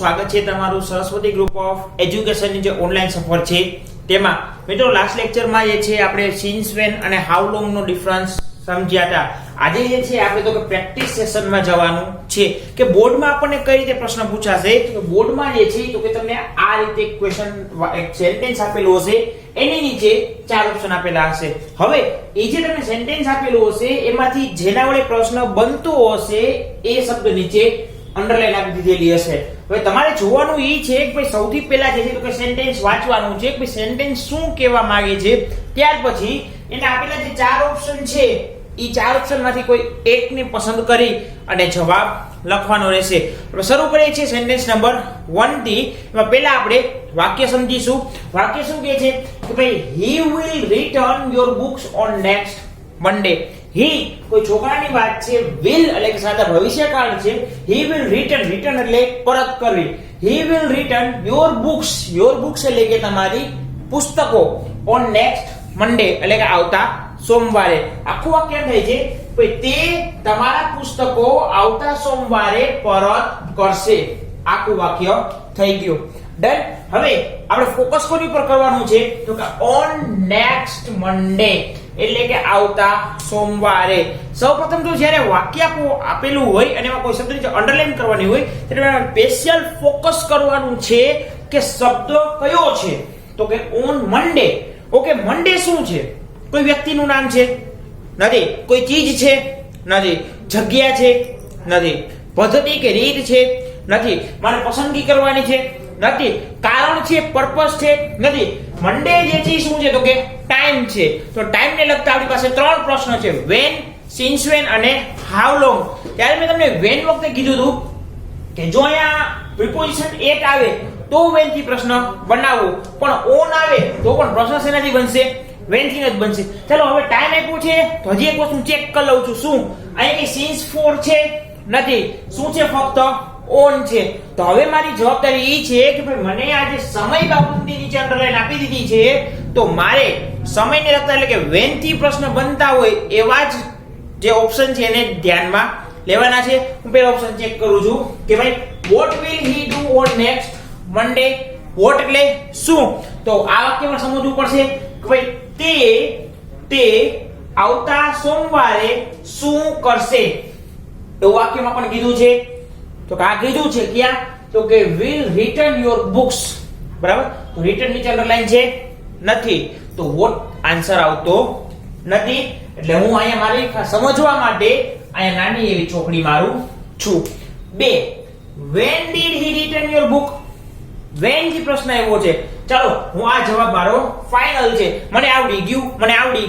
સ્વાગત છે તમારું સરસ્વતી ગ્રુપ ઓફ એજ્યુકેશનની જે ઓનલાઈન સફર છે તેમાં મિત્રો લાસ્ટ લેક્ચરમાં જે છે આપણે સિન્સ વેન અને હાઉ લોંગ નો ડિફરન્સ સમજ્યા હતા. આજે જે છે આપણે તો કે પ્રેક્ટિસ સેશનમાં જવાનું છે કે બોર્ડમાં આપણને કઈ રીતે પ્રશ્ન પૂછાશે. તો બોર્ડમાં જે છે તો કે તમને આ રીતે ક્વેશ્ચન એક સેન્ટેન્સ આપેલું હશે, એની નીચે ચાર ઓપ્શન આપેલા હશે. હવે એ જે તમને સેન્ટેન્સ આપેલું હશે એમાંથી જેના વડે પ્રશ્ન બનતો હશે એ શબ્દ નીચે અંડરલાઈન આપી દીધેલી હશે. હવે તમારે જોવાનું ઈ છે કે ભાઈ સૌથી પહેલા જે છે તો કે સેન્ટેન્સ વાંચવાનું છે કે ભાઈ સેન્ટેન્સ શું કહેવા માંગે છે. ત્યાર પછી એને આપેલા જે ચાર ઓપ્શન છે ઈ ચાર ઓપ્શનમાંથી કોઈ એકને પસંદ કરી અને જવાબ લખવાનો રહેશે. હવે શરૂ કરીએ છીએ સેન્ટેન્સ નંબર 1 થી. એમાં પહેલા આપણે વાક્ય સમજીશું. વાક્ય શું કહે છે કે ભાઈ he will return your books on next Monday. he કોઈ છોકરાની વાત છે, will એટલે કે સાદા ભવિષ્યકાળ છે. he will return એટલે પરત કરવી. he will return your books એટલે કે તમારી પુસ્તકો on next Monday એટલે કે આવતા સોમવારે. આખું વાક્ય થાય છે ભાઈ તે તમારા પુસ્તકો આવતા સોમવારે પરત કરશે. આખું વાક્ય થઈ ગયું. ડન. હવે આપણે ફોકસ કોની પર કરવાનું છે તો કે on next Monday એટલે કે આવતા સોમવારે. સૌપ્રથમ તો જ્યારે વાક્ય આપેલું હોય અને એમાં કોઈ શબ્દની અંડરલાઈન કરવાની હોય ત્યારે સ્પેશિયલ ફોકસ કરવાનું છે કે શબ્દ કયો છે તો કે on Monday. ઓકે, મંડે શું છે? કોઈ વ્યક્તિનું નામ છે? નથી. કોઈ ચીજ છે? નથી. જગ્યા છે? નથી. પદ્ધતિ કે રીત છે? નથી. મારે પસંદગી કરવાની છે? નથી. કારણ છે, પર્પસ છે? નથી. મંડે જે છે શું છે તો કે ટાઈમ છે. તો ટાઈમ ને લગતા આપણી પાસે ત્રણ પ્રશ્ન છે, વેન, સિન્સ વેન અને હાઉ લોંગ. ત્યારે મેં તમને વેન વખતે કીધું હતું કે જો અહીંયા પ્રિપોઝિશન એટ આવે તો વેન થી પ્રશ્ન બનાવવો, પણ ઓન આવે તો પણ પ્રશ્ન શેનાથી બનશે? વેન થી જ બનશે. ચલો હવે ટાઈમ આપ્યો છે તો હજી એક વસ્તુ ચેક કરી લઉં છું. શું અહીંયા કે સિન્સ ફોર છે? નથી. શું છે? ફક્ત ઓન છે. તો હવે મારી જવાબદારી એ છે કે ભાઈ મને આ જે સમય બાબતની નીચે અંડરલાઈન આપી દીધી છે તો મારે સમયને લગતા એટલે કે વેન થી પ્રશ્ન બનતા હોય એવા જ જે ઓપ્શન છે એને ધ્યાનમાં લેવાના છે. હું પહેલો ઓપ્શન ચેક કરું છું કે ભાઈ what will he do on next Monday. what એટલે શું? તો આ વાક્યમાં સમજવું પડશે કે ભાઈ તે આવતા સોમવારે શું કરશે. એવું વાક્યમાં પણ કીધું છે. તો આ કીધું છે ક્યાં તો કે will return your books. બરાબર. તો રિટર્ન નીચે અંડરલાઈન છે? નથી. તો what આન્સર આવતો નથી. એટલે હું અહીંયા મારી સમજવા માટે અહીંયા નાની એવી ચોકડી મારું છું. 2 when did he return your book. when થી પ્રશ્ન આવ્યો છે. ચાલો હું આ જવાબ મારો ફાઇનલ છે. મને આવડી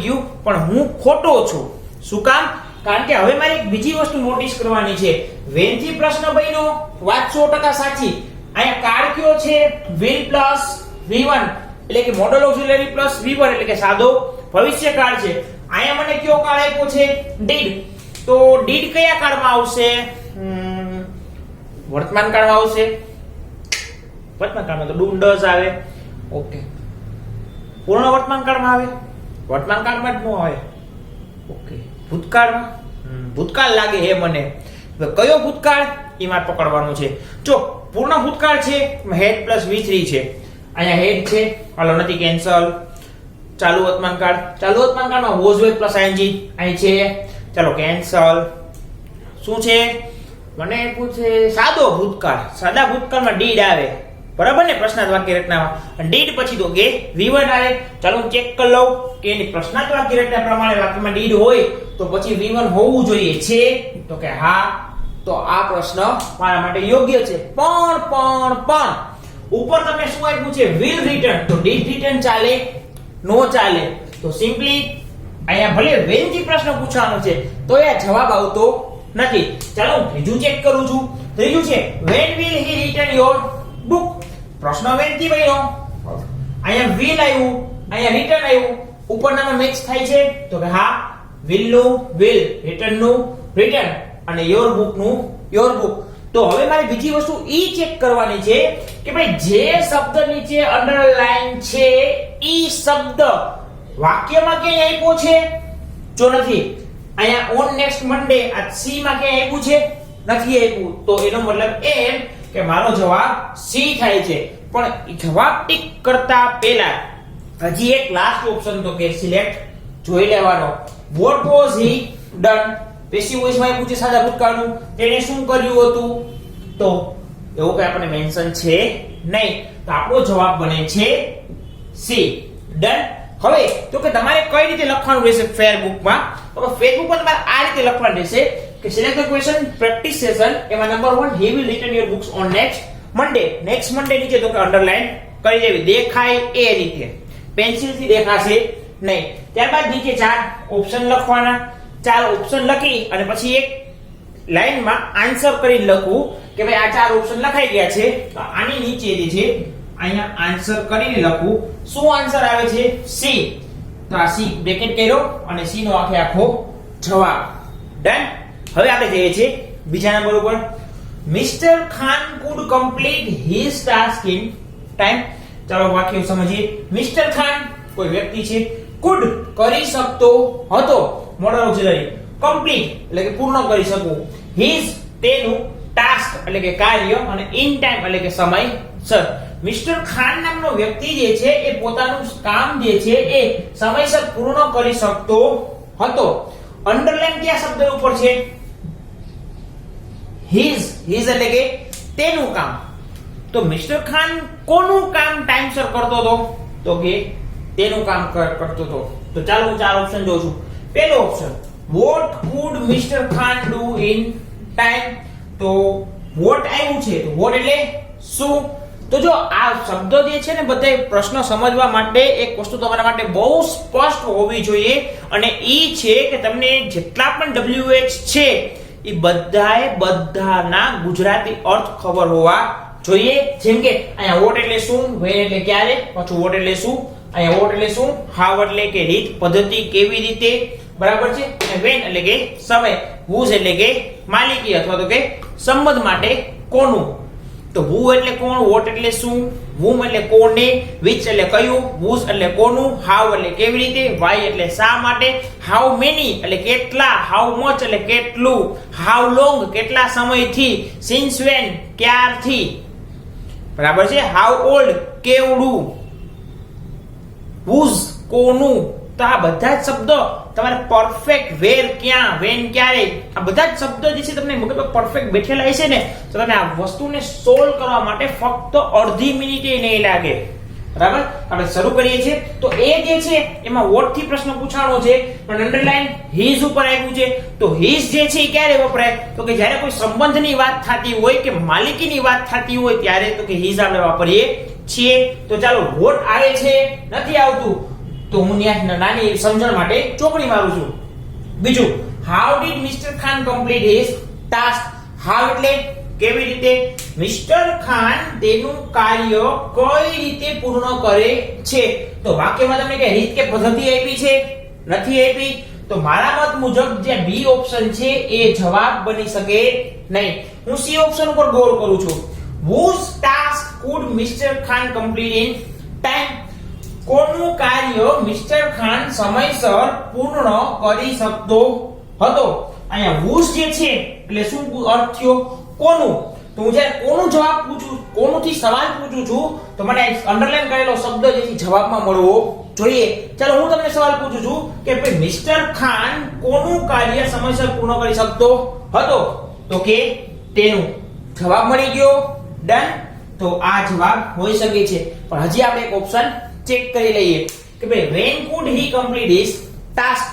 ગયું પણ હું ખોટો છું. શું કામ? કારણ કે હવે મારે એક બીજી વસ્તુ નોટિસ કરવાની છે. when થી પ્રશ્ન બન્યો, વાત 100% સાચી. અહીંયા કાળ કયો છે? will plus v1 એટલે કે મોડલ ઓક્સિલરી પ્લસ v1 એટલે કે સાદો ભવિષ્યકાળ છે. અહીંયા મને કયો કાળ આપ્યો છે? did. તો did કયા કાળમાં આવશે? વર્તમાન કાળમાં આવશે. વર્તમાન કાળમાં તો do does આવે. ઓકે. પૂર્ણ વર્તમાન કાળમાં આવે? વર્તમાન કાળમાં જ ન આવે. ઓકે. ભૂતકાળમાં? ભૂતકાળ લાગે હે મને. હવે કયો ભૂતકાળ એ મારે પકડવાનું છે. જો પૂર્ણ ભૂતકાળ છે હેડ પ્લસ v3 છે. અહીંયા હેડ છે, હાલો નથી, કેન્સલ. ચાલુ વર્તમાન કાળમાં was were પ્લસ ing અહીં છે. ચાલો કેન્સલ. શું છે? મને પૂછે સાદો ભૂતકાળ. સાદા ભૂતકાળમાં did આવે. બરાબર ને? પ્રશ્નાર્થ વાક્ય રચનામાં did પછી તો કે v1 આવે. ચાલો હું ચેક કરી લઉં કે એની પ્રશ્નાર્થ વાક્ય રચના પ્રમાણે વાક્યમાં did હોય તો પછી v1 હોવું જોઈએ. છે તો કે હા. તો આ પ્રશ્ન મારા માટે યોગ્ય છે. પણ ઉપર તમે શું આપ્યું છે? will return. તો did return ચાલે? નો ચાલે. તો સિમ્પલી અહીંયા ભલે when થી પ્રશ્ન પૂછવાનો છે તો એ જવાબ આવતો નથી. ચાલો હું ત્રીજું ચેક કરું છું. ત્રીજું છે when will he return your book. પ્રશ્ન when થી બન્યો, અહીંયા will આવ્યું, અહીંયા return આવ્યું. ઉપરનામાં મેચ થાય છે તો કે હા. will નું will, return નું return અને your book નું your book. તો હવે મારે બીજી વસ્તુ ઈ ચેક કરવાની છે કે ભાઈ જે શબ્દ નીચે અંડરલાઈન છે ઈ શબ્દ વાક્યમાં ક્યાંય આપ્યો છે? જો નથી. અહીંયા on next Monday આ c માં ક્યાંય આપ્યું છે? નથી આપ્યું. તો એનો મતલબ એમ કે મારો જવાબ સી થાય છે. પણ જવાબ ટીક કરતા પહેલા હજી એક લાસ્ટ ઓપ્શન તો કે સિલેક્ટ જોઈ લેવાનો. What was he done? Passive voice માં પૂછે સાદા ભૂતકાળનું, તેને શું કર્યું હતું? તો એવું કઈ આપણે મેન્શન છે નહીં, તો આપણો જવાબ બને છે સી. ડન. હવે તો કે તમારે કઈ રીતે લખવાનું રહેશે ફેસબુકમાં? તો ફેસબુકમાં તમારે આ રીતે લખવાનું રહેશે કે select the question practice session, એમાં number 1 he will return your books on next Monday. Next Monday નીચે તો કે અંડરલાઈન કરી દેવી, દેખાય એ રીતે, પેન્સિલ થી દેખાશે નહીં. ત્યારબાદ નીચે 4 ઓપ્શન લખવાના. 4 ઓપ્શન લખી અને પછી એક લાઈનમાં આન્સર કરી લખવું કે ભાઈ આ 4 ઓપ્શન લખાઈ ગયા છે, તો આની નીચે જે છે અહીંયા આન્સર કરીને લખવું. શું આન્સર આવે છે? સી. તો આ સી બ્રેકેટ કર્યો અને સી નો આખો જવાબ. ડન. હવે આપણે જઈએ છીએ બીજા નંબર ઉપર. Mister Khan food complete his task in time. ચાલો વાક્ય સમજીએ. મિસ્ટર ખાન કોઈ વ્યક્તિ છે, કુડ કરી શકતો હતો, મોડલ ઓક્સિલરી, કમ્પ્લીટ એટલે કે પૂર્ણ કરી શકવું, હિઝ તેનું, ટાસ્ક એટલે કે કાર્ય, અને ઇન ટાઈમ એટલે કે સમયસર. મિસ્ટર ખાન નામનો વ્યક્તિ જે છે એ પોતાનું કામ જે છે એ સમયસર પૂર્ણ કરી શકતો હતો. અંડરલાઈન કયા શબ્દ ઉપર છે? હિઝ. હિઝ એટલે કે તેનું કામ. તો મિસ્ટર ખાન કોનું કામ ટાઈમસર કરતો હતો? તો કે તેનું કામ કરતો હતો. તો ચાલો હું 4 ઓપ્શન જોઉં છું. પહેલો option, vote food mister Khan do in time? તો વોટ આવ્યું છે, તો વોટ એટલે શું? તો જો આ શબ્દ જે છે ને બધા પ્રશ્ન સમજવા માટે એક વસ્તુ તમારા માટે બહુ સ્પષ્ટ હોવી જોઈએ, અને ઈ છે કે તમને જેટલા પણ WH છે એ બધાના ગુજરાતી અર્થ ખબર હોવા જોઈએ. જેમ કે અહીંયા વોટ એટલે શું, વેન એટલે ક્યારે, પાછું વોટ એટલે શું, અહીંયા વોટ એટલે શું, હાવ એટલે કે રીત, પદ્ધતિ, કેવી રીતે, બરાબર છે, અને વેન એટલે કે સમય, હુઝ એટલે કે માલિકી અથવા તો કે સંબંધ માટે કોનું. તો હુ એટલે કોણ, વોટ એટલે શું, whom એટલે કોને, which એટલે કયું, whose એટલે કોનું, how એટલે કેવી રીતે, why એટલે શા માટે, how many એટલે કેટલા, how much એટલે કેટલું, how long કેટલા સમયથી, since when ક્યારથી, બરાબર છે, how old કેવડું, whose કોનું. તો આ બધા જ શબ્દો તમારે પરફેક્ટ, વેર ક્યાં, વેન ક્યારે, આ બધા જ શબ્દો જે છે તમને મગજમાં પરફેક્ટ બેઠેલા હશે ને, તો તમે આ વસ્તુને સોલ્વ કરવા માટે ફક્ત અડધી મિનિટે નહીં લાગે. બરાબર. આપણે શરૂ કરીએ છીએ. તો એ જે છે એમાં વોટ થી પ્રશ્ન પૂછાણો છે, પણ અંડરલાઈન હિઝ ઉપર આવ્યું છે. તો હિઝ જે છે એ ક્યારે વપરાય? તો કે જ્યારે કોઈ સંબંધની વાત થતી હોય કે માલિકીની વાત થતી હોય ત્યારે તો કે હિઝ આપણે વાપરીએ છીએ. તો ચાલો વોટ આવે છે, નથી આવતું, તો હું નાની સમજણ માટે ચોકડી મારું છું. બીજું, how did mister Khan complete his task? How એટલે કેવી રીતે, મિસ્ટર ખાન તેનું કાર્ય કઈ રીતે પૂર્ણ કરે છે? તો વાક્યમાં તમને કે રીત કે પદ્ધતિ આપી છે? નથી આપી. તો મારા મત મુજબ જે બી ઓપ્શન છે એ જવાબ બની શકે નહીં. હું સી ઓપ્શન ઉપર ગોળ કરું છું. whose task could Mr. Khan complete in time? કોનું કાર્ય મિસ્ટર ખાન સમયસર પૂર્ણ કરી શકતો હતો? અહીંયા whose જે છે એટલે શું અર્થ થયો? કોનું. તો હું જ્યારે કોનું જવાબ પૂછું, કોનુંથી સવાલ પૂછું છું, તો મને અંડરલાઈન કરેલો શબ્દ જે જવાબમાં મળવો જોઈએ. ચાલો હું તમને સવાલ પૂછું છું કે ભાઈ મિસ્ટર ખાન કોનું કાર્ય સમયસર પૂર્ણ કરી શકતો હતો? તો કે તેનું. જવાબ મળી ગયો. ડન. તો આ જવાબ હોઈ શકે છે. પણ હજી આપણે એક ઓપ્શન ચેક કરી લઈએ કે ભાઈ when could he complete his task?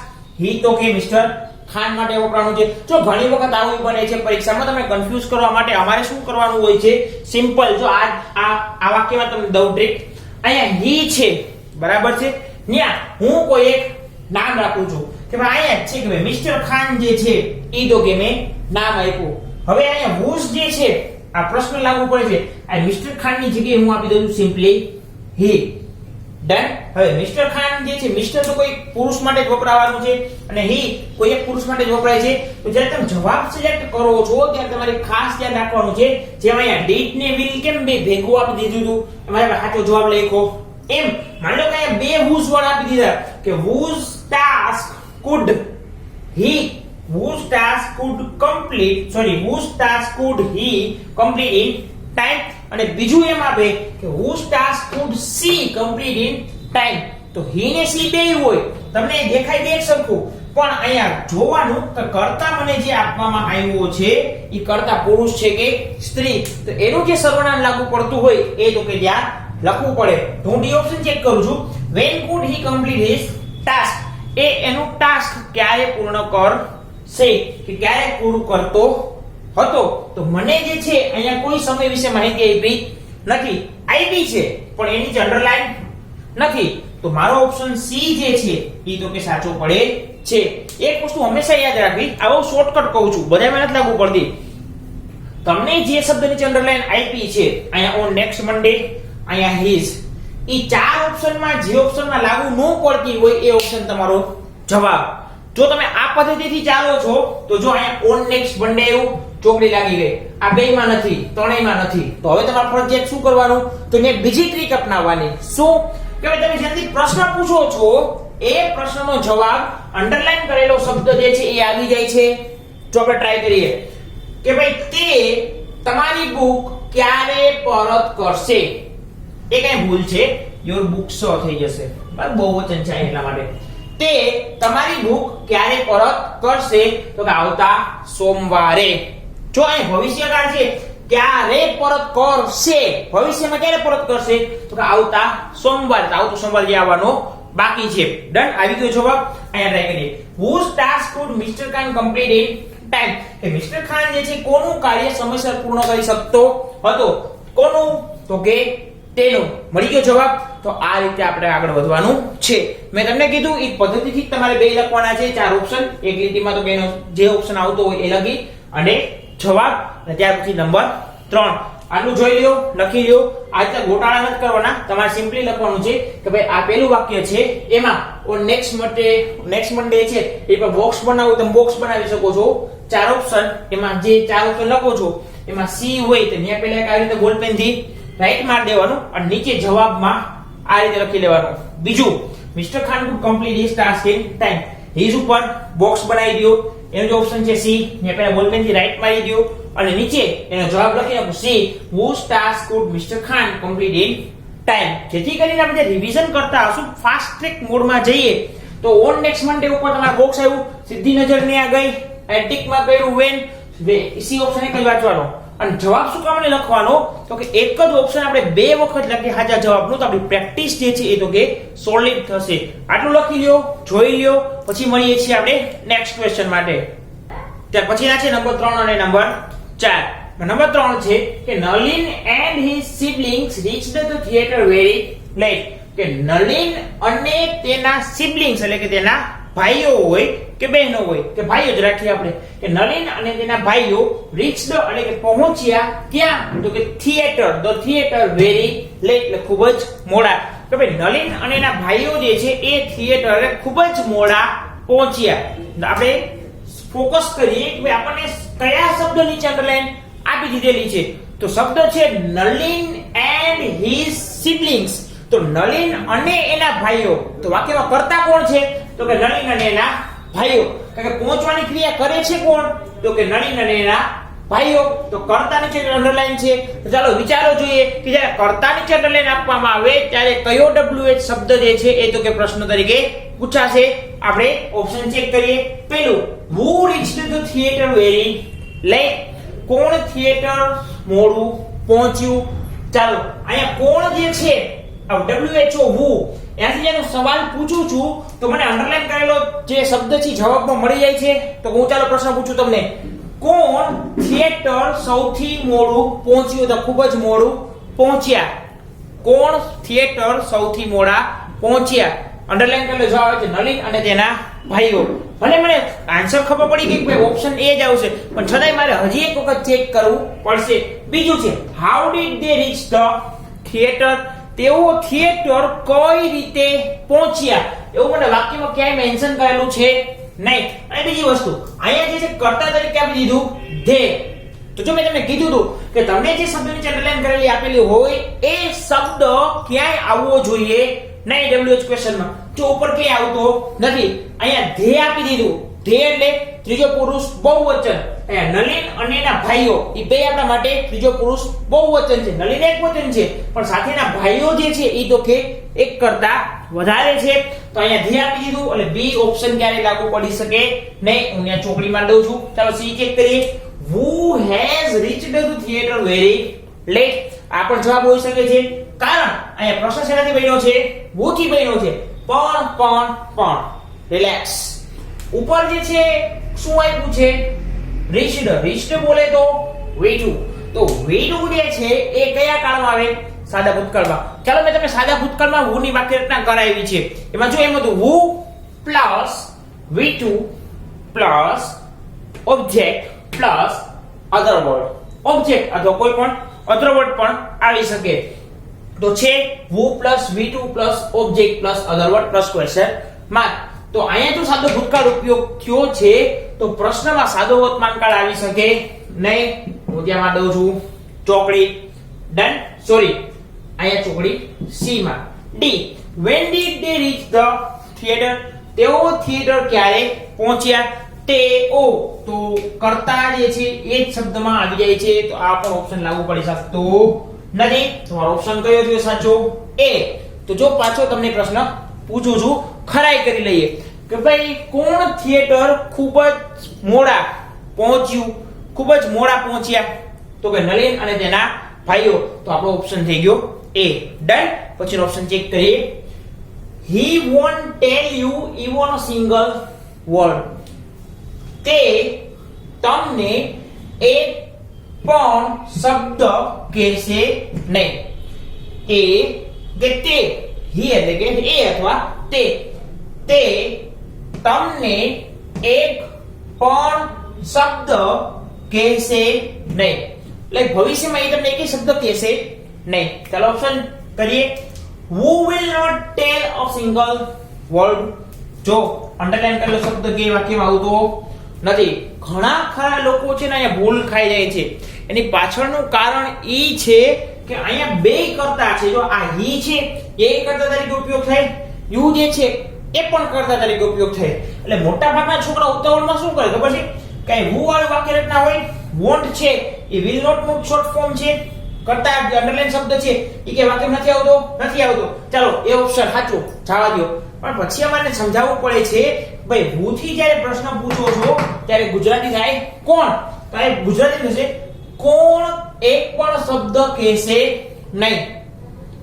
he તો કે મિસ્ટર ખાન માટે વપરાણું છે. જો ઘણી વખત આવું બને છે પરીક્ષામાં, તમને કન્ફ્યુઝ કરવા માટે અમારે શું કરવાનું હોય છે? સિમ્પલ. જો આ વાક્યમાં તમને દઉં ટ્રીક. અહીંયા he છે, બરાબર છે, ત્યાં હું કોઈ એક નામ રાખું છું કે ભાઈ અહીંયા છે કે ભાઈ મિસ્ટર ખાન જે છે ઈ તો કે મેં નામ આપ્યું. હવે અહીંયા whose જે છે આ પ્રશ્ન લાગુ પડે છે. આ મિસ્ટર ખાન ની જગ્યાએ હું આપી દઉં છું સિમ્પલી he. ડન. હવે મિસ્ટર ખાન જે છે, મિસ્ટર તો કોઈ પુરુષ માટે જ વપરાવાનું છે અને હી કોઈ એક પુરુષ માટે જ વપરાય છે. તો જ્યારે તમે જવાબ સિલેક્ટ કરો છો ત્યારે તમારે ખાસ ધ્યાન રાખવાનું છે, જેમ અહીંયા ડીડ ને વિલ કેમ બે ભેગું આપી દીધું હતું, એમાં સાચો જવાબ લખો. એમ માની લો કે અહીંયા બે whose વડ આપી દીધા કે whose task could he, whose task could he complete in time, અને બીજું એમ આપે કે whose task could she complete in time. તો he ને she બે હોય, તમને દેખાય દે એક સરખું, પણ અહીંયા જોવાનું કે કર્તા મને જે આપવામાં આવ્યો છે એ કર્તા પુરુષ છે કે સ્ત્રી, તો એનું જે સર્વનામ લાગુ પડતું હોય એ તો કે ત્યાં લખવું પડે. તો હું ડી ઓપ્શન ચેક કરું છું. when could he complete his task, એ એનું ટાસ્ક ક્યારે પૂર્ણ કરશે કે ક્યારે પૂરું કરતો હતો. તો મને જે છે અહીંયા કોઈ સમય વિશે માહિતી આપી નથી, આપી છે પણ એની જે અંડરલાઈન નથી, તો મારો ઓપ્શન સી જે છે એ તો કે સાચો પડે છે. એક વસ્તુ હંમેશા યાદ રાખવી, આ બહુ શોર્ટકટ કહું છું, બધા મહેનત લાગુ પડતી. તમને જે શબ્દ નીચે અંડરલાઈન આપી છે, અહીંયા ઓન નેક્સ્ટ મંડે, અહીંયા હિઝ, એ ચાર ઓપ્શનમાં જે ઓપ્શનમાં લાગુ ન પડતી હોય એ ઓપ્શન તમારો જવાબ. જો તમે આ પદ્ધતિથી ચાલો છો તો જો અહીંયા ઓન નેક્સ્ટ મંડે એવું ચોકડી લાગી ગઈ, આ બેયમાં નથી, ત્રણેયમાં નથી, તો હવે તમારે ફરજિયાત શું કરવાનું, તો ને બીજી ટ્રીક અપનાવવાની. શું કે ભાઈ તમે જ્યાંથી પ્રશ્ન પૂછો છો એ પ્રશ્નનો જવાબ અંડરલાઈન કરેલો શબ્દ જે છે એ આવી જાય છે. જો આપણે ટ્રાય કરીએ કે ભાઈ તે તમારી બુક ક્યારે પરત કરશે, એ કઈ ભૂલ છે, યોર બુક્સ થઈ જશે, બરાબર, બહુવચન છે એટલા માટે. તે તમારી બુક ક્યારે પરત કરશે, તો કે આવતા સોમવારે. જો અહીં ભવિષ્યકાળ છે, ક્યારે પરત કરશે, ભવિષ્યમાં ક્યારે પરત કરશે, તો કે આવતા સોમવારે. આવતો સોમવાર જે આવવાનો બાકી છે. ડન, આવી ગયો જવાબ. અહીંયા ટ્રાય કરીએ. whose task could Mr. Khan complete in time, કે મિસ્ટર ખાન જે છે કોનું કાર્ય સમયસર પૂર્ણ કરી શકતો હતો, કોનું, તો કે તેનું. મળી ગયો જવાબ. તો આ રીતે આપણે આગળ વધવાનું છે. મેં તમને કીધું એ પદ્ધતિથી તમારે બે લખવાના છે, ચાર ઓપ્શન, એક લીટીમાં તો બેનો જે ઓપ્શન આવતો હોય એ લખી અને જવાબ, અને ત્યાર પછી નંબર 3. આટલું જોઈ લ્યો, લખી લ્યો. આ રીતે ગોટાળા નથી કરવાના, તમારે સિમ્પલી લખવાનું છે કે ભાઈ આ પહેલું વાક્ય છે, એમાં ઓન નેક્સ્ટ મંડે છે એ પર બોક્સ બનાવો, તમે બોક્સ બનાવી શકો છો. ચાર ઓપ્શન, એમાં જે ચાર ઓપ્શન લખો છો એમાં સી હોય તો ત્યાં પહેલા આવી રીતે બોલપેન થી રાઈટ માર દેવાનું અને નીચે જવાબમાં આ રીતે લખી લેવાનું. બીજું, mister Khan food complete his task in time, his ઉપર બોક્સ બનાવી દો, એનો જે ઓપ્શન છે સી, ત્યાં પહેલા બોલપેન થી રાઈટ મારી દો અને નીચે એનો જવાબ લખી નાખો C, whose task could Mr. Khan complete in time. જેથી કરીને આપણે રિવિઝન કરતા હશું, ફાસ્ટ ટ્રેક મોડમાં જઈએ તો ઓન નેક્સ્ટ મંડે ઉપર તમારું બોક્સ આવ્યું, સીધી નજર ત્યાં ગઈ, ટિક માં કર્યું વેન, સી ઓપ્શન એક જ વાંચવાનો અને જવાબ શું કામ લખવાનો, તો કે એક જ ઓપ્શન આપણે બે વખત લખી સાચા જવાબનું, તો આપણી પ્રેક્ટિસ જે છે એ તો કે સોલિડ થશે. આટલું લખી લ્યો, જોઈ લ્યો, પછી મળીએ છીએ આપણે નેક્સ્ટ ક્વેશ્ચન માટે. ત્યાર પછીના છે નંબર 3 અને નંબર 4. નંબર 3 છે કે Nalin and his siblings reached the theatre very late, કે નલિન અને તેના સિબલિંગ્સ એટલે કે તેના ભાઈઓ હોય કે બહેનો હોય, કે ભાઈઓ જ રાખીએ આપણે, કે નલિન અને તેના ભાઈઓ રીચ્ડ એટલે કે પહોંચ્યા ક્યાં, તો કે theatre, the theatre very late એટલે ખૂબ જ મોડા. કે ભાઈ નલિન અને એના ભાઈઓ જે છે એ થિયેટરે ખૂબ જ મોડા પહોંચ્યા. આપણે ફોકસ કરીએ કે ભાઈ આપણને કયા શબ્દ નીચે અંડરલાઈન આપી દીધેલી છે, તો શબ્દ છે નલિન એન્ડ હિઝ સિબલિંગ્સ. તો નલિન અને એના ભાઈઓ, તો વાક્યમાં કર્તા કોણ છે, તો કે નલિન અને એના ભાઈઓ. કારણ કે પહોંચવાની ક્રિયા કરે છે કોણ, તો કે નલિન અને એના ભાઈઓ. તો કર્તા નીચે અંડરલાઈન છે. તો ચાલો વિચારો જોઈએ કે જ્યારે કર્તા નીચે અંડરલાઈન આપવામાં આવે ત્યારે કયો WH શબ્દ જે છે એ તો કે પ્રશ્ન તરીકે પૂછાશે. આપણે ઓપ્શન ચેક કરીએ. પહેલું, who reached the theater very late, કોણ થિયેટર મોડું પહોંચ્યું. ચાલો અહીંયા કોણ જે છે WHO who, એનાથી જેનો સવાલ પૂછું છું તો મને અંડરલાઈન કરેલો જે શબ્દ છે જવાબમાં મળી જાય છે. તો હું ચાલો પ્રશ્ન પૂછું તમને, કોણ થિયેટર સૌથી મોડું પહોંચ્યું, તો ખૂબ જ મોડું પહોંચ્યા. કોણ થિયેટર સૌથી મોડા પહોંચ્યા, અંડરલાઈન કરેલો જવાબ આવે છે નલિન અને તેના ભાઈઓ. ભલે મને આન્સર ખબર પડી ગઈ કે ઓપ્શન એ જ આવશે, પણ છતાંય મારે હજી એક વખત ચેક કરવું પડશે. બીજું છે how did they reach the theatre, તેઓ થિયેટર કઈ રીતે પહોંચ્યા, એવું મને વાક્યમાં ક્યાંય મેન્શન કરેલું છે નહીં. અને બીજી વસ્તુ અહીંયા જે છે કર્તા તરીકે આપી દીધું ધે. તો જો મેં તમને કીધું હતું કે તમને જે શબ્દની અંડરલાઈન કરેલી આપેલી હોય એ શબ્દ ક્યાંય આવવો જોઈએ નહીં WH ક્વેશ્ચનમાં. જો ઉપર ક્યાંય આવતો નથી, અહીંયા ધે આપી દીધું, ધે એટલે ત્રીજો પુરુષ બહુવચન. અહીંયા નલિન અને એના ભાઈઓ એ બે આપણા માટે ત્રીજો પુરુષ બહુવચન છે. નલિન એકવચન છે પણ સાથેના ભાઈઓ જે છે એ તો કે એક કરતા વધારે છે. તો અહીંયા ધે આપી દીધું એટલે બી ઓપ્શન ક્યારે લાગુ પડી શકે નહીં. હું અહીંયા ચોકડીમાં દઉં છું. ચાલો સી ચેક કરીએ. Who has reached the theater very late? આ પણ જવાબ હોઈ શકે છે કારણ અહીંયા પ્રશ્ન શેનાથી બન્યો છે? who થી બન્યો છે. પણ રિલેક્સ. ઉપર જે છે શું આપ્યું છે? reached બોલે તો V2. તો V2 જે છે એ કયા કાળમાં આવે? સાદા ભૂતકાળમાં. ચાલો મેં તમને સાદા ભૂતકાળમાં who ની વાક્ય રચના કરાવી છે. એમાં જો એમ હતું who plus V2 plus object plus other word. Object અથવા કોઈ પણ અધર વર્ડ પણ આવી શકે. તો છે who plus V2 plus object plus other word plus question mark. તો અહીંયા જો સાદો ભૂતકાળ ઉપયોગ થયો છે તો પ્રશ્નમાં સાદો વર્તમાન કાળ આવી શકે નહીં. હું ત્યાં દઉં છું ચોકડી. ડન. સોરી અહીંયા ચોકડી સી માં. D when did they reach the theater? તેઓ થિયેટર ક્યારે પહોંચ્યા? તેઓ તો કરતા જે છે એ જ શબ્દમાં આવી જાય છે. તો આ પણ ઓપ્શન લાગુ પડી શકતો નથી. તમારો ઓપ્શન કયો થયો સાચો? એ. તો જો પાછો તમને પ્રશ્ન પૂછું છું, ખરાઈ કરી લઈએ કે ભાઈ કોણ થિયેટર ખૂબ જ મોડા પહોંચ્યું? ખૂબ જ મોડા પહોંચ્યા તો કે નલિન અને તેના ભાઈઓ. તો આપણો ઓપ્શન થઈ ગયો એ. ડન. પછીનો ઓપ્શન ચેક કરીએ. he won't tell you even a single word. તે તમને એક પણ શબ્દ કહેશે નહીં. એ કે તે he એટલે કે એ અથવા તે તમને એક પણ શબ્દ કહેશે નહીં. એટલે ભવિષ્યમાં એ તમને એક શબ્દ કહેશે નહીં. ચાલો ઓપ્શન કરીએ. who will not tell a single word. જો અંડરલાઈન કરેલો શબ્દ કે વાક્યમાં આવતો નથી. ઘણા ખરા લોકો છે ને અહીંયા ભૂલ ખાઈ જાય છે. એની પાછળનું કારણ ઈ છે કે અહીંયા બે કરતા છે. જો આ he છે એ કરતા તરીકે ઉપયોગ થાય, you જે છે એ પણ કરતા તરીકે ઉપયોગ થાય. એટલે મોટા ભાગના છોકરા ઉતાવળમાં શું કરે ખબર છે? કઈ who વાળું વાક્ય રચના હોય, won't છે એ will not નું શોર્ટ ફોર્મ છે. કરતા અંડરલાઈન શબ્દ છે એ કે વાક્ય નથી આવતો. ચાલો એ ઓપ્શન સાચું જવા દો. પણ પછી અમારે સમજાવવું પડે છે ભાઈ who થી જ્યારે પ્રશ્ન પૂછો છો ત્યારે ગુજરાતી થાય કોણ. ત્યારે ગુજરાતી થશે કોણ એક પણ શબ્દ કહેશે નહીં.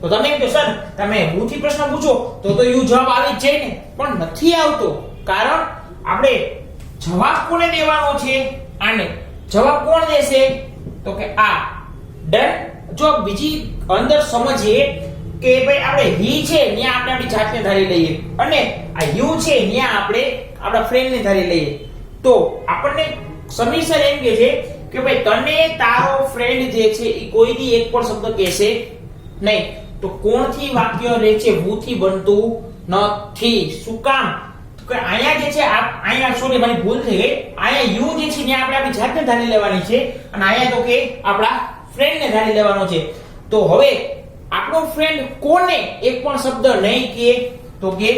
તો તમે એમ કહો સર તમે who થી પ્રશ્ન પૂછો તો you જવાબ આવી જ જાય ને, પણ નથી આવતો. કારણ આપણે જવાબ કોને દેવાનો છે? આને. જવાબ કોણ દેશે? તો કે આ. ડન. જો બીજી અંદર સમજીએ કે ભાઈ આપણે he છે ત્યાં આપણે આપણી જાતને ધારી લઈએ અને આ you છે ત્યાં આપણે આપણા ફ્રેન્ડને ધારી લઈએ. તો આપણને સમીસર એમ કહે છે કે ભાઈ તને તારો ફ્રેન્ડ જે છે એ કોઈની એક પણ શબ્દ કહેશે નહીં. તો કોણથી વાક્ય રહે છે? who થી બનતું નથી. શું કામ? કે અહીંયા જે છે અહીંયા સોરી મારી ભૂલ થઈ ગઈ. અહીંયા you જે છે ત્યાં આપણે આપણી જાતને ધારી લેવાની છે અને અહીંયા તો કે આપણા ફ્રેન્ડને ધારી લેવાનો છે. તો હવે આપણો ફ્રેન્ડ કોને એક પણ શબ્દ નહીં કહે? તો કે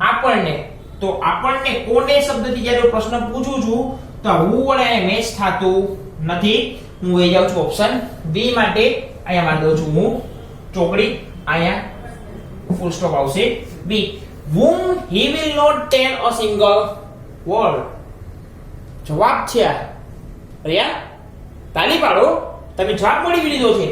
આપણને. તો આપણને કોને શબ્દથી જ્યારે પ્રશ્ન પૂછું છું તો હું વડે મેચ થતું નથી. હું એ જાઉં છું ઓપ્શન બી માટે. અહીંયા માર દઉં છું હું ચોકડી. અહીંયા ફૂલ સ્ટોપ આવશે બી. whom he will not tell a single word. જવાબ છે આ. રિયા તાલી પાડો, તમે જવાબ મળી લીધો છે.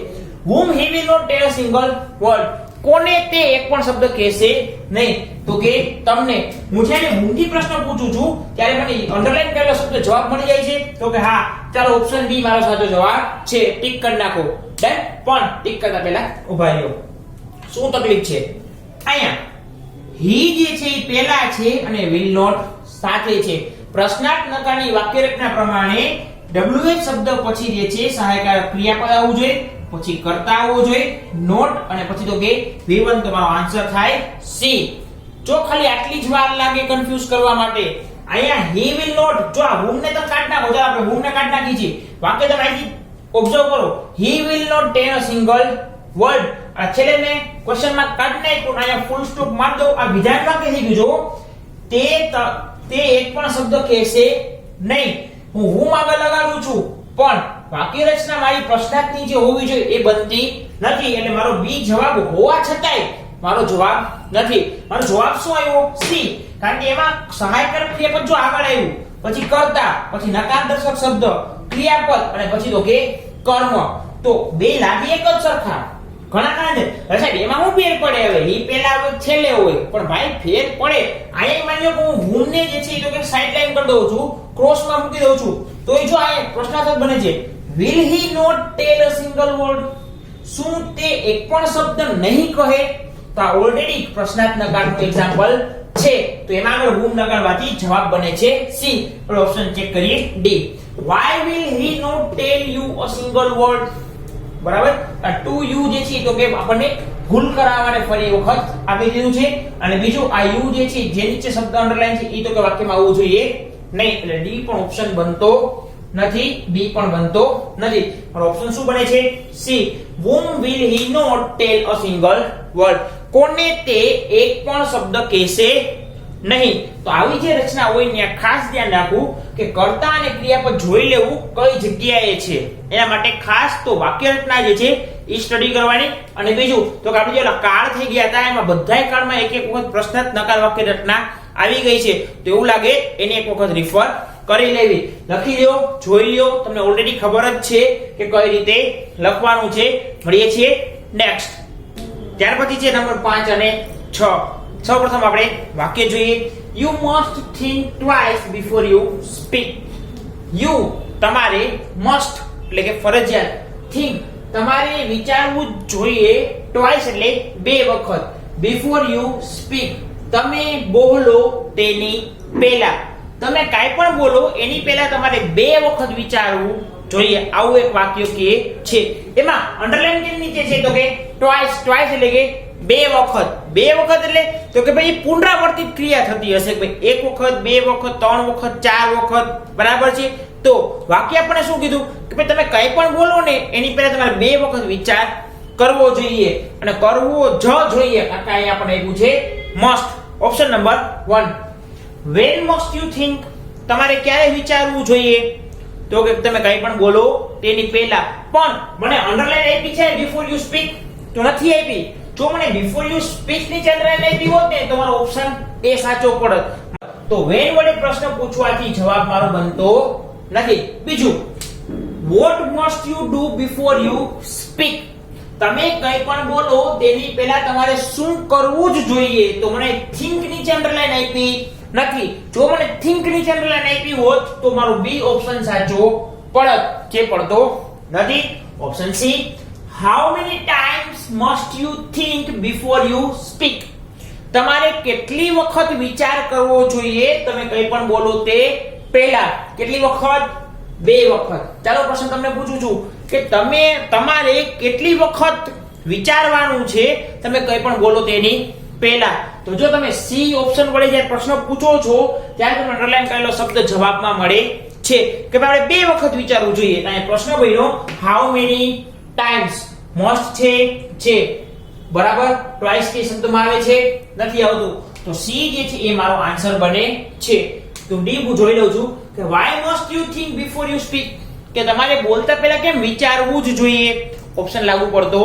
whom he will not tell a single word. કોને તે એક પણ શબ્દ કહેશે નહીં. તો કે તમને હું જ્યારે ઊંધી પ્રશ્ન પૂછું છું ત્યારે મને અંડરલાઈન કરેલો શબ્દ જવાબ મળી જાય છે. તો કે હા ચાલો ઓપ્શન બી મારો સાચો જવાબ છે. ટિક કરી નાખો. ડન. પણ ટિક કરતા પહેલા ઊભા રહ્યો. શું તકલીફ છે? અહીંયા he જે છે એ પહેલા છે અને will not સાથે છે. પ્રશ્નાત્મકની વાક્ય રચના પ્રમાણે WH શબ્દ પછી જે છે સહાયક ક્રિયાપદ આવવું જોઈએ, પછી કરતા આવવો જોઈએ, નોટ અને પછી તો કે V1. તમારો આન્સર થાય સી. જો ખાલી આટલી જ વાર લાગે કન્ફ્યુઝ કરવા માટે અહીંયા he will not. જો આ whom ને તમે કાઢ નાખો. ચાલો આપણે whom ને કાઢ નાખી છે. વાક્ય તમે અહીંથી ઓબ્ઝર્વ કરો. he will not tell a single word. આ છેલ્લે મેં ક્વેશ્ચન માર્ક કાઢી નાખ્યું. અહીંયા ફૂલ સ્ટોપ માર દો. આ વિધાન વાક્ય થઈ ગયું. જો તે તે એક પણ શબ્દ કહેશે નહીં. હું આગળ લગાડું છું પણ વાક્ય રચના મારી પ્રશ્નાર્થની જે હોવી જોઈએ એ બનતી નથી. એટલે મારો બી જવાબ હોવા છતાંય મારો જવાબ નથી. મારો જવાબ શું આવ્યો? સી. કારણ કે એમાં સહાયક ક્રિયાપદ જો આગળ આવ્યું, પછી કર્તા, પછી નકારદર્શક શબ્દ, ક્રિયાપદ અને પછી તો કે કર્મ, તો બે લાગે એક જ સરખા. ઘણા કારણે સાહેબ એમાં હું ફેર પડે? હવે ઈ પહેલા આવે છેલ્લે હોય, પણ ભાઈ ફેર પડે. અહીંયા માન્યો કે હું હુમને જે છે એ તો કે સાઈડ લાઈન કરી દઉં છું, ક્રોસમાં મૂકી દઉં છું, તો એ જો આ પ્રશ્નાર્થક બને છે. will he not tell a single word? શું તે એક પણ શબ્દ નહીં કહે? તો આ ઓલરેડી પ્રશ્નાર્થ નકારનું એક્ઝામ્પલ છે. તો એમાં આગળ હુમ નકારવાથી જવાબ બને છે સી. આપણે ઓપ્શન ચેક કરીએ D. why will he not tell you a single word? બરાબર. આ ટુ યુ જે છે તો કે આપણને ભૂલ કરાવવા માટે ફરી વખત આપી દીધું છે. અને બીજું આ યુ જે છે જે નીચે શબ્દ અંડરલાઈન છે એ તો કે વાક્યમાં આવવું જોઈએ નહીં. એટલે ડી પણ ઓપ્શન બનતો નથી, બી પણ બનતો નથી. પણ ઓપ્શન શું બને છે? C. whom will he not tell a single word? કોને તે એક પણ શબ્દ કહેશે નહીં. તો આવી જે રચના હોય ને ખાસ ધ્યાન રાખવું કે કર્તા અને ક્રિયાપદ જોઈ લેવું કઈ જગ્યાએ છે. એના માટે ખાસ તો વાક્ય રચના જે છે એ સ્ટડી કરવાની. અને બીજું તો કે આપણે જે કાળ થઈ ગયા હતા એમાં બધાય કાળમાં એક એક વખત પ્રશ્નાર્થ નકાર વાક્ય રચના આવી ગઈ છે. તો એવું લાગે એને એક વખત રિફર કરી લેવી. લખી લ્યો, જોઈ લ્યો, તમને ઓલરેડી ખબર જ છે કે કઈ રીતે લખવાનું છે. મળીએ છીએ નેક્સ્ટ. ત્યાર પછી છે નંબર 5 અને 6. સૌપ્રથમ આપણે વાક્ય જોઈએ. you must think twice before you speak. you તમારે must એટલે કે ફરજિયાત, think તમારે વિચારવું જોઈએ, twice એટલે બે વખત, before you speak તમે બોલો તેની પહેલા. તમે કાઈ પણ બોલો એની પહેલા તમારે બે વખત વિચારવું જોઈએ. આવું એક વાક્ય કે છે. એમાં અંડરલાઈન કેમ નીચે છે તો કે twice. twice એટલે કે બે વખત. બે વખત એટલે તો કે ભાઈ પુનરાવર્તિત ક્રિયા થતી હશે કે ભાઈ એક વખત, બે વખત, ત્રણ વખત, ચાર વખત. બરાબર છે. તો વાક્ય આપણે શું કીધું કે ભાઈ તમે કંઈ પણ બોલો ને એની પહેલા તમારે બે વખત વિચાર કરવો જોઈએ અને કરવો જ જોઈએ. કારણ કે અહીંયા આપણે આપ્યું છે must. Option number 1. when must you think? તમારે ક્યારે વિચારવું જોઈએ? તો કે તમે કંઈ પણ બોલો તેની પહેલા. પણ મને અંડરલાઈન આપી છે before you speak તો નથી આપી. જો મને before you speak ની અંડરલાઈન આપી હોત ને તો મારો ઓપ્શન એ સાચો પડત. તો when વડે પ્રશ્ન પૂછવાથી જવાબ મારો બનતો નથી. બીજું what must you do before you speak? તમે કંઈ પણ બોલો તેની પહેલા તમારે શું કરવું જ જોઈએ. તો મને think ની અંડરલાઈન આપી નથી. જો મને think ની અંડરલાઈન આપી હોત તો મારો બી ઓપ્શન સાચો પડત, જે પડતો નથી. Option C. how many times must you think before you speak? તમારે કેટલી વખત વિચાર કરવો જોઈએ તમે કંઈ પણ બોલો તે પહેલા? કેટલી વખત? બે વખત. ચાલો પ્રશ્ન તમને પૂછું છું કે તમારે કેટલી વખત વિચારવાનું છે તમે કંઈ પણ બોલો તેની પહેલા? તો જો તમે સી ઓપ્શન વડે જ્યારે પ્રશ્ન પૂછો છો ત્યારે તમને અંડરલાઈન કરેલો શબ્દ જવાબમાં મળે છે કે આપણે બે વખત વિચારવું જોઈએ. અહીંયા પ્રશ્ન બન્યો how many times. most છે બરાબર, twice કે શબ્દમાં આવે છે નથી આવતું. તો સી જે છે એ મારો આન્સર બને છે. તો ડી હું જોઈ લઉં છું કે why must you think before you speak? કે તમારે બોલતા પહેલા કેમ વિચારવું જ જોઈએ? ઓપ્શન લાગુ પડતો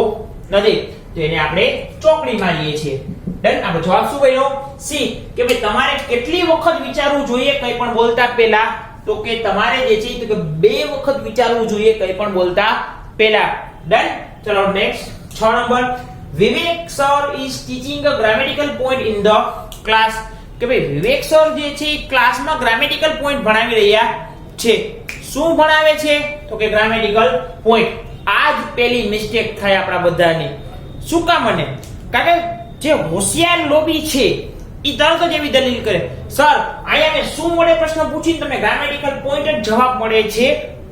નથી. તો એને આપણે ચોકડી મારીએ છીએ. ડન. આપણો જવાબ શું બન્યો? સી. કે ભાઈ તમારે કેટલી વખત વિચારવું જોઈએ કંઈ પણ બોલતા પહેલા? તો કે તમારે જે છે તો કે બે વખત વિચારવું જોઈએ કંઈ પણ બોલતા પહેલા. ડન. ચલો next 6 number. Vivek sir is teaching a grammatical point in the class. કે ભાઈ વિવેક સર જે છે ક્લાસમાં ગ્રામેટિકલ પોઈન્ટ ભણાવી રહ્યા છે. શું ભણાવે છે? તો કે ગ્રામેટિકલ પોઈન્ટ. આ જ પહેલી મિસ્ટેક થાય આપણા બધાની. શું કામ? મને કારણ કે જે હોશિયાર લોબી છે ઈ તરત જ એવી દલીલ કરે, સર અહીંયા મેં શું વડે પ્રશ્ન પૂછીને તમે ગ્રામેટિકલ પોઈન્ટ જ જવાબ મળે છે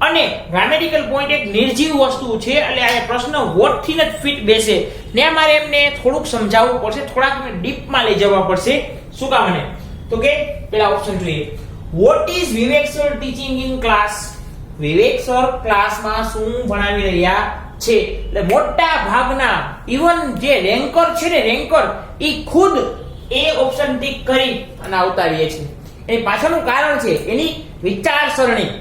અને ગ્રામેટિકલ પોઈન્ટ એક નિર્જીવ વસ્તુ છે એટલે આ પ્રશ્ન વોટ થી જ ફિટ બેસે ને મારે એમને થોડુંક સમજાવવું પડશે, થોડાક ડીપમાં લઈ જવા પડશે. શું કામ? મને તો કે પેલા ઓપ્શન જોઈએ. what is Vivek sir teaching in class? Vivek sir ક્લાસમાં શું ભણાવી રહ્યા છે? એટલે મોટા ભાગના ઇવન જે રેન્કર છે ને રેન્કર ઈ ખુદ એ ઓપ્શન ટિક કરી અને આવતા રહે છે. એની પાછળનું કારણ છે એની વિચારસરણી.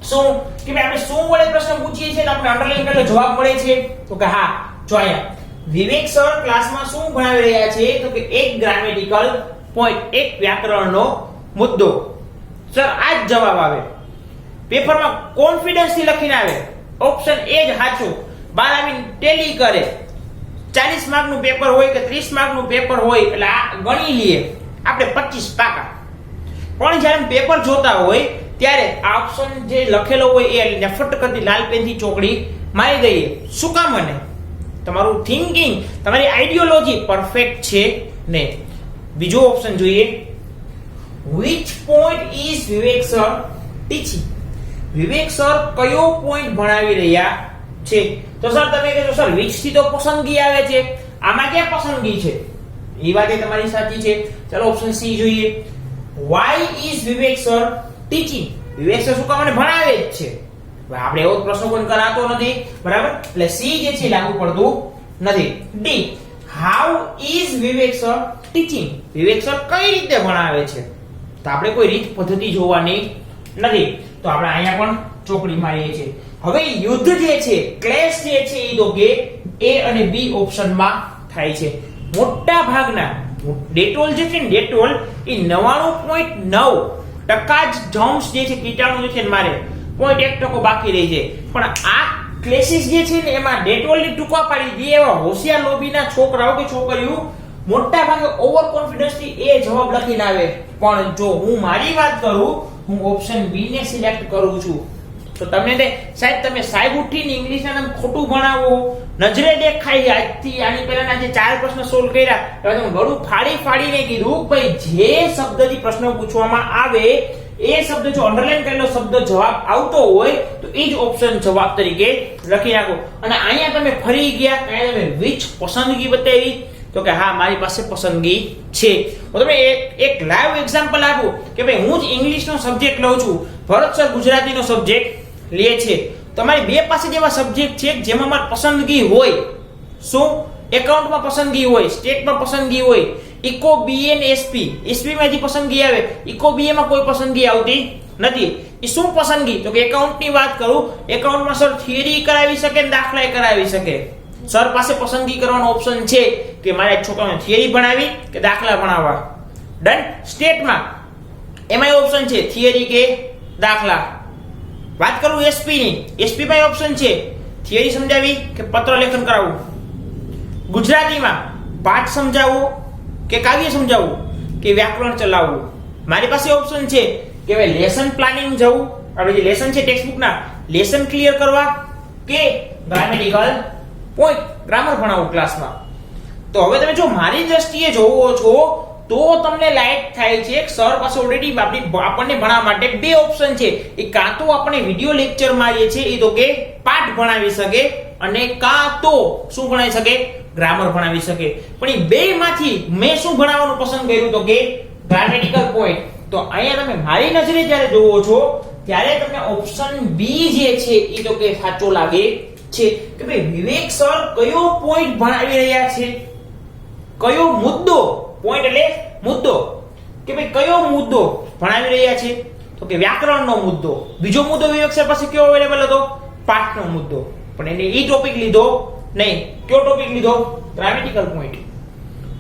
શું કે ભાઈ આપણે શું વડે પ્રશ્ન પૂછીએ છીએ તો આપણે અંડરલાઈન કરેલો જવાબ મળે છે? તો કે હા, જો અહીંયા વિવેક સર ક્લાસમાં શું ભણાવી રહ્યા છે? તો કે એક ગ્રામેટિકલ પોઈન્ટ, એક વ્યાકરણનો મુદ્દો. સર આ જ જવાબ આવે. પેપરમાં કોન્ફિડન્સ થી લખીને આવે, ઓપ્શન એ જ સાચું. બાર આવીને ટેલી કરે. 40 માર્કનું પેપર હોય કે 30 માર્કનું પેપર હોય એટલે આ ગણી લઈએ આપણે 25 પાકા. પણ જ્યારે પેપર જોતા હોય ત્યારે આ ઓપ્શન જે લખેલો હોય એ ફટકતી લાલ પેનથી ચોકડી મારી દઈએ. શું કામ? મને તમારું થિંકિંગ, તમારી આઈડિયોલોજી પરફેક્ટ છે ને. બીજો ઓપ્શન જોઈએ, which point is Vivek sir teaching? Vivek sir કયો પોઈન્ટ ભણાવી રહ્યા છે? તો સર તમે કહેશો સર which થી તો પસંદગી આવે છે, આમાં ક્યાં પસંદગી છે? એ વાત તમારી સાચી છે. ચલો ઓપ્શન સી જોઈએ, why is Vivek sir teaching? Vivek sir શું કામ મને ભણાવે જ છે? આપણે એવો પ્રશ્ન કોઈ કરાતો નથી, બરાબર? એટલે સી જે છે લાગુ પડતું નથી. D, how is Vivek sir teaching? Vivek sir કઈ રીતે ભણાવે છે? તો આપણે કોઈ રીત પદ્ધતિ જોવાની નથી, તો આપણે અહીંયા પણ ચોકડી મારીએ છીએ. હવે યુદ્ધ જે છે, ક્લેશ જે છે એ તો કે એ અને બી ઓપ્શનમાં થાય છે. મોટા ભાગના ડેટોલ જે છે ને, ડેટોલ એ 99.9% જ જમ્સ જે છે, કીટાણુ જે છે મારે 0.1% બાકી રહી છે. પણ આ ક્લેસીસ જે છે ને એમાં ડેટોલની ટૂંકા પાડી દે એવા હોશિયાર લોબીના છોકરાઓ કે છોકરીઓ મોટા ભાગે ઓવર કોન્ફિડન્સ થી એ જવાબ લખીને આવે. પણ જો હું મારી વાત કરું, હું ઓપ્શન બી ને સિલેક્ટ કરું છું. તો તમને તે સાહેબ તમે સાહેબ ઉઠીને ઇંગ્લિશના નામ ખોટું ભણાવો, નજરે દેખાય. આજથી આની પહેલાના જે 4 પ્રશ્ન સોલ્વ કર્યા એમાં તમે ગળું ફાડીને કીધું ભાઈ જે શબ્દથી પ્રશ્ન પૂછવામાં આવે એ શબ્દ જો અંડરલાઈન કરેલો શબ્દ જવાબ આવતો હોય તો એ જ ઓપ્શન જવાબ તરીકે લખી નાખો. અને અહીંયા તમે ફરી ગયા, અહીંયા તમે which પસંદગી બતાવી, તો કે હા મારી પાસે પસંદગી છે. હું તમને એક લાઈવ એક્ઝામ્પલ આપું કે ભાઈ હું જ ઇંગ્લિશનો સબ્જેક્ટ લઉં છું, ભરત સર ગુજરાતીનો સબ્જેક્ટ લે છે. તમારી બે પાસે જેવા સબ્જેક્ટ છે જેમાં મારી પસંદગી હોય. શું? એકાઉન્ટમાં પસંદગી હોય, સ્ટેટમાં પસંદગી હોય, ઇકો બીએ ને એસપી. એસપી માં જે પસંદગી આવે, ઇકો બીએ માં કોઈ પસંદગી આવતી નથી. એ શું પસંદગી? તો કે એકાઉન્ટની વાત કરું, એકાઉન્ટમાં સર થિયરી કરાવી શકે ને દાખલા કરાવી શકે. સર પાસે પસંદગી કરવાનો ઓપ્શન છે કે મારે છોકરાઓને થિયરી ભણાવી કે દાખલા ભણાવવા. ડન. સ્ટેટમાં એમાં ઓપ્શન છે થિયરી કે દાખલા. વાત કરું એસપી ની, એસપી માં ઓપ્શન છે થિયરી સમજાવી કે પત્ર લેખન કરાવવું. ગુજરાતીમાં પાઠ સમજાવવું કે કાવ્ય સમજાવવું કે વ્યાકરણ ચલાવવું. મારી પાસે ઓપ્શન છે કે ભાઈ લેસન પ્લાનિંગ જવું, આપણે જે લેસન છે ટેક્સ્ટ બુકના લેસન ક્લિયર કરવા કે ગ્રામેટિકલ પોઈન્ટ ગ્રામર ભણાવવું ક્લાસમાં. તો હવે તમે જો મારી દ્રષ્ટિએ જોવો છો તો તમને લાઈટ થાય છે કે સર પાસે ઓલરેડી આપણને ભણાવવા માટે બે ઓપ્શન છે. એ કાં તો આપણે વિડિયો લેક્ચર મારીએ છીએ એ તો કે પાઠ ભણાવી શકે, અને કાં તો શું ભણાવી શકે? ગ્રામર ભણાવી શકે. પણ એ બેમાંથી મેં શું ભણાવવાનું પસંદ કર્યું? તો કે ગ્રામેટિકલ પોઈન્ટ. તો અહીંયા તમે મારી નજરે જ્યારે જોવો છો ત્યારે તમને ઓપ્શન બી જે છે એ તો કે સાચો લાગે છે કે ભાઈ વિવેક સર કયો પોઈન્ટ ભણાવી રહ્યા છે, કયો મુદ્દો, પોઈન્ટ એટલે મુદ્દો, કે ભાઈ કયો મુદ્દો ભણાવી રહ્યા છે? તો કે વ્યાકરણનો મુદ્દો. બીજો મુદ્દો વિવેક સર પાસે કયો અવેલેબલ હતો? પાઠનો મુદ્દો. પણ એને ઈ ટોપિક લીધો નહીં. કયો ટોપિક લીધો? Grammatical point.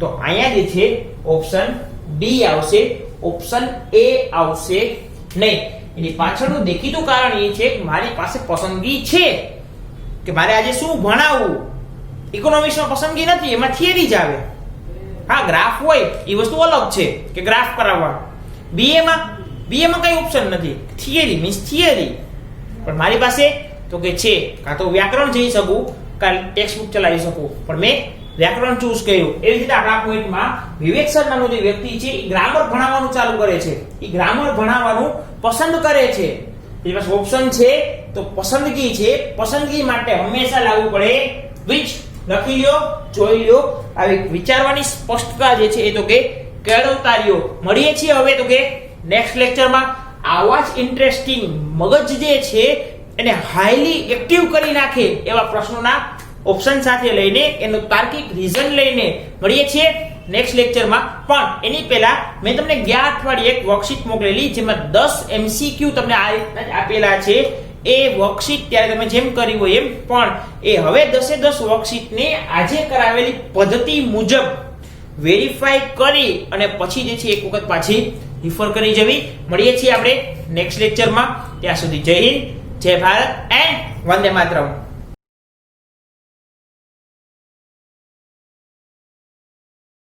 તો અહીંયા જે છે ઓપ્શન ડી આવશે, ઓપ્શન એ આવશે નહીં. એની પાછળનું દેખીતું કારણ એ છે કે મારી પાસે પસંદગી છે કે મારે આજે શું ભણાવવું. ઇકોનોમિક્સમાં પસંદગી નથી, એમાં થિયરી જ આવે. હા ગ્રાફ હોય એ વસ્તુ અલગ છે કે ગ્રાફ કરાવવા. બીએ માં કઈ ઓપ્શન નથી, થિયરી મીન્સ થિયરી. પણ મારી પાસે તો કે છે કાં તો વ્યાકરણ જઈ શકું કાં ટેક્સ્ટ બુક ચલાવી શકું, પણ મેં વ્યાકરણ ચૂઝ કર્યું. એવી રીતે આપણા પોઈન્ટમાં વિવેક સર નામનો જે વ્યક્તિ છે એ ગ્રામર ભણાવવાનું ચાલુ કરે છે, એ ગ્રામર ભણાવવાનું પસંદ કરે છે. એ પાસે ઓપ્શન છે તો પસંદગી છે. પસંદગી માટે હંમેશા લાગુ પડે which. લખી લ્યો, જોઈ લ્યો. આવી વિચારવાની સ્પષ્ટતા જે છે એ તો કે કેળવતા રહ્યો. મળીએ છીએ હવે તો કે નેક્સ્ટ લેક્ચરમાં. આવા જ ઇન્ટરેસ્ટિંગ મગજ જે છે એને હાઈલી એક્ટિવ કરી નાખે એવા પ્રશ્નોના ઓપ્શન સાથે લઈને એનું તાર્કિક રીઝન લઈને મળીએ છીએ. નેક્સ્ટ લેક્ચરમાં. પણ એની પહેલા મેં તમને ગયા અઠવાડિયે એક વર્કશીટ મોકલેલી જેમાં 10 MCQ તમને આ રીતના જ આપેલા છે. એ વર્કશીટ ત્યારે તમે જેમ કરી હોય એમ, પણ એ હવે 10 વર્કશીટને આજે કરાવેલી પદ્ધતિ મુજબ વેરીફાઈ કરી અને પછી જે છે એક વખત પાછી રિફર કરી જવી. મળીએ છીએ આપણે નેક્સ્ટ લેક્ચરમાં. ત્યાં સુધી જય હિન્દ, જય ભારત એન્ડ વંદે માતરમ.